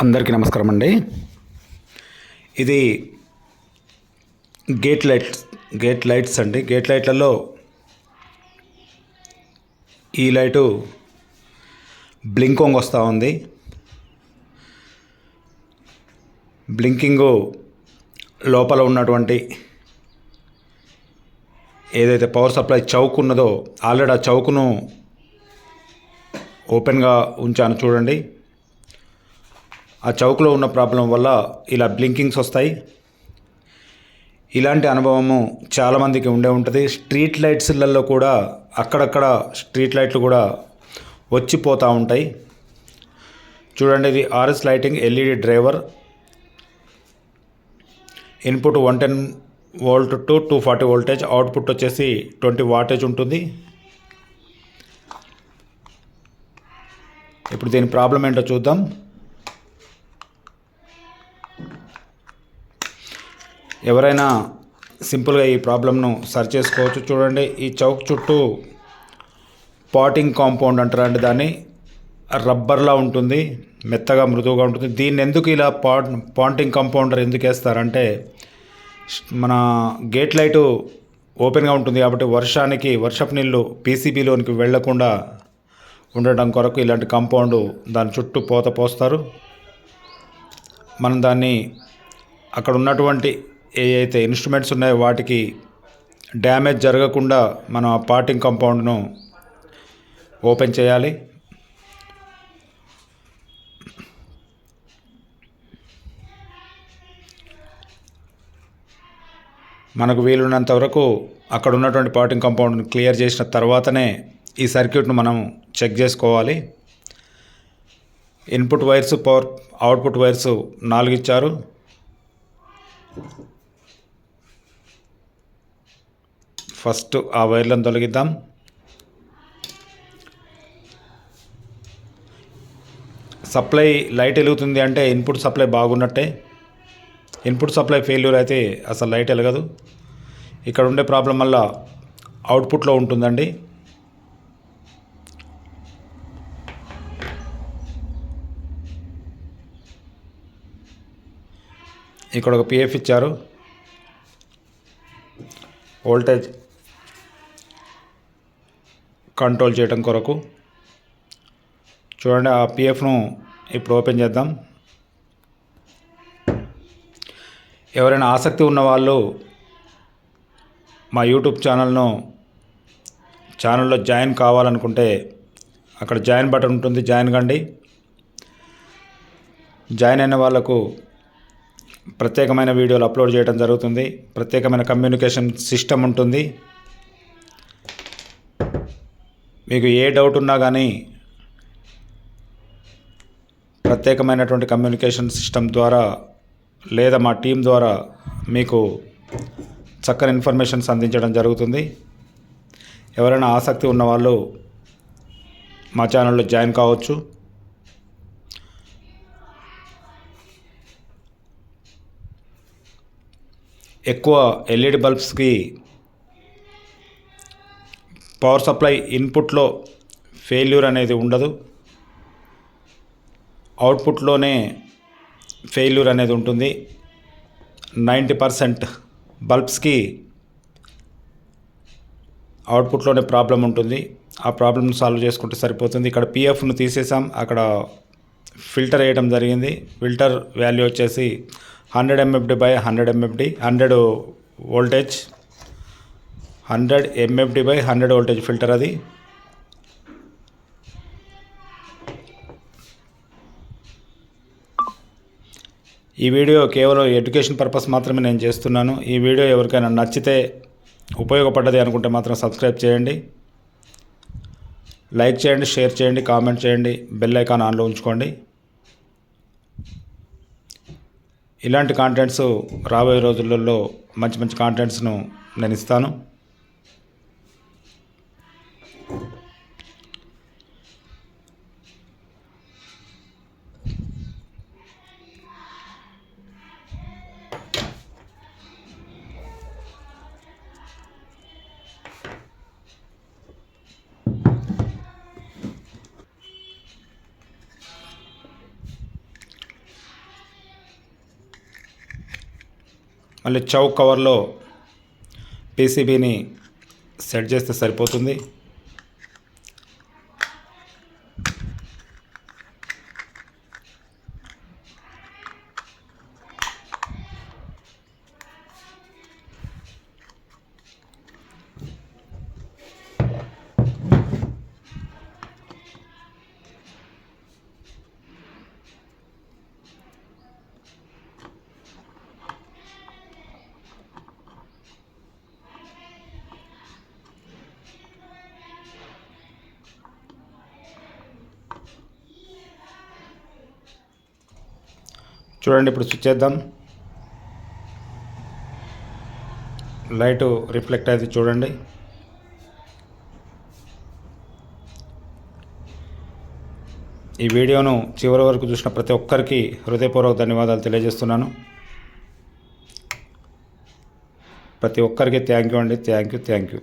అందరికీ నమస్కారం అండి. ఇది గేట్ లైట్స్ అండి. గేట్ లైట్లలో ఈ లైటు బ్లింకింగ్ వస్తూ ఉంది. బ్లింకింగు లోపల ఉన్నటువంటి ఏదైతే పవర్ సప్లై చౌక్ ఉన్నదో ఆల్రెడీ ఆ చౌక్ను ఓపెన్గా ఉంచాను చూడండి. ఆ చౌక్లో ఉన్న ప్రాబ్లం వల్ల ఇలా బ్లింకింగ్స్ వస్తాయి. ఇలాంటి అనుభవము చాలామందికి ఉండే ఉంటుంది. స్ట్రీట్ లైట్స్లలో కూడా అక్కడక్కడ స్ట్రీట్ లైట్లు కూడా వచ్చిపోతూ ఉంటాయి. చూడండి, ఇది RS lighting LED driver. Input 110 volt to 240 voltage, output వచ్చేసి 20 వాటేజ్ ఉంటుంది. ఇప్పుడు దీని ప్రాబ్లం ఏంటో చూద్దాం. ఎవరైనా సింపుల్గా ఈ ప్రాబ్లంను సర్చ్ చేసుకోవచ్చు. చూడండి, ఈ చౌక్ చుట్టూ పాటింగ్ కాంపౌండ్ అంటారా అండి, దాన్ని రబ్బర్లా ఉంటుంది, మెత్తగా మృదువుగా ఉంటుంది. దీన్ని ఎందుకు ఇలా పాటింగ్ కాంపౌండర్ ఎందుకు వేస్తారంటే, మన గేట్ లైటు ఓపెన్గా ఉంటుంది కాబట్టి వర్షపు నీళ్ళు పీసీబీలోనికి వెళ్లకుండా ఉండటం కొరకు ఇలాంటి కాంపౌండ్ దాని చుట్టూ పోస్తారు. మనం దాన్ని అక్కడ ఉన్నటువంటి ఏవైతే ఇన్స్ట్రుమెంట్స్ ఉన్నాయో వాటికి డ్యామేజ్ జరగకుండా మనం ఆ పాటింగ్ కాంపౌండ్ను ఓపెన్ చేయాలి. మనకు వీలున్నంత వరకు అక్కడ ఉన్నటువంటి పాటింగ్ కాంపౌండ్ను క్లియర్ చేసిన తర్వాతనే ఈ సర్క్యూట్ను మనం చెక్ చేసుకోవాలి. ఇన్పుట్ వైర్స్, అవుట్పుట్ వైర్స్ 4 ఇచ్చారు. ఫస్ట్ ఆ వైర్లను తొలగిద్దాం. సప్లై లైట్ వెలుగుతుంది అంటే ఇన్పుట్ సప్లై బాగున్నట్టే. ఇన్పుట్ సప్లై ఫెయిల్యూర్ అయితే అసలు లైట్ వెలగదు. ఇక్కడ ఉండే ప్రాబ్లం వల్ల అవుట్పుట్లో ఉంటుందండి. ఇక్కడ ఒక పిఎఫ్ ఇచ్చారు, వోల్టేజ్ కంట్రోల్ చేయడం కొరకు. చూడండి, ఆ పిఎఫ్ను ఇప్పుడు ఓపెన్ చేద్దాం. ఎవరైనా ఆసక్తి ఉన్న వాళ్ళు మా యూట్యూబ్ ఛానల్లో జాయిన్ కావాలనుకుంటే అక్కడ జాయిన్ బటన్ ఉంటుంది, జాయిన్ కండి. జాయిన్ అయిన వాళ్ళకు ప్రత్యేకమైన వీడియోలు అప్లోడ్ చేయడం జరుగుతుంది. ప్రత్యేకమైన కమ్యూనికేషన్ సిస్టమ్ ఉంటుంది. మీకు ఏ డౌట్ ఉన్నా కానీ ప్రత్యేకమైనటువంటి కమ్యూనికేషన్ సిస్టమ్ ద్వారా లేదా మా టీం ద్వారా మీకు చక్కని ఇన్ఫర్మేషన్స్ అందించడం జరుగుతుంది. ఎవరైనా ఆసక్తి ఉన్నవాళ్ళు మా ఛానల్లో జాయిన్ కావచ్చు. ఎక్కువ ఎల్ఈడి బల్బ్స్కి పవర్ సప్లై ఇన్పుట్లో ఫెయిల్యూర్ అనేది ఉండదు, అవుట్పుట్లోనే ఫెయిల్యూర్ అనేది ఉంటుంది. 90% బల్బ్స్కి అవుట్పుట్లోనే ప్రాబ్లం ఉంటుంది. ఆ ప్రాబ్లమ్ని సాల్వ్ చేసుకుంటే సరిపోతుంది. ఇక్కడ పిఎఫ్ను తీసేసాం, అక్కడ ఫిల్టర్ వేయడం జరిగింది. ఫిల్టర్ వాల్యూ వచ్చేసి 100 MFD by 100 MFD, 100 voltage, 100 MFD by 100 voltage filter అది. ఈ వీడియో కేవలం ఎడ్యుకేషన్ పర్పస్ మాత్రమే నేను చేస్తున్నాను. ఈ వీడియో ఎవరికైనా నచ్చితే, ఉపయోగపడ్డది అనుకుంటే మాత్రం సబ్స్క్రైబ్ చేయండి, లైక్ చేయండి, షేర్ చేయండి, కామెంట్ చేయండి, బెల్ ఐకాన్ ఆన్లో ఉంచుకోండి. ఇలాంటి కాంటెంట్స్ రాబోయే రోజులలో మంచి మంచి కాంటెంట్స్ను నేను ఇస్తాను. మళ్ళీ చౌక్ కవర్లో పీసీబీని సెట్ చేస్తే సరిపోతుంది. చూడండి, ఇప్పుడు స్విచ్ చేద్దాం. లైటు రిఫ్లెక్ట్ అయితే చూడండి. ఈ వీడియోను చివరి వరకు చూసిన ప్రతి ఒక్కరికి హృదయపూర్వక ధన్యవాదాలు తెలియజేస్తున్నాను. ప్రతి ఒక్కరికి థ్యాంక్ యూ అండి. Thank you.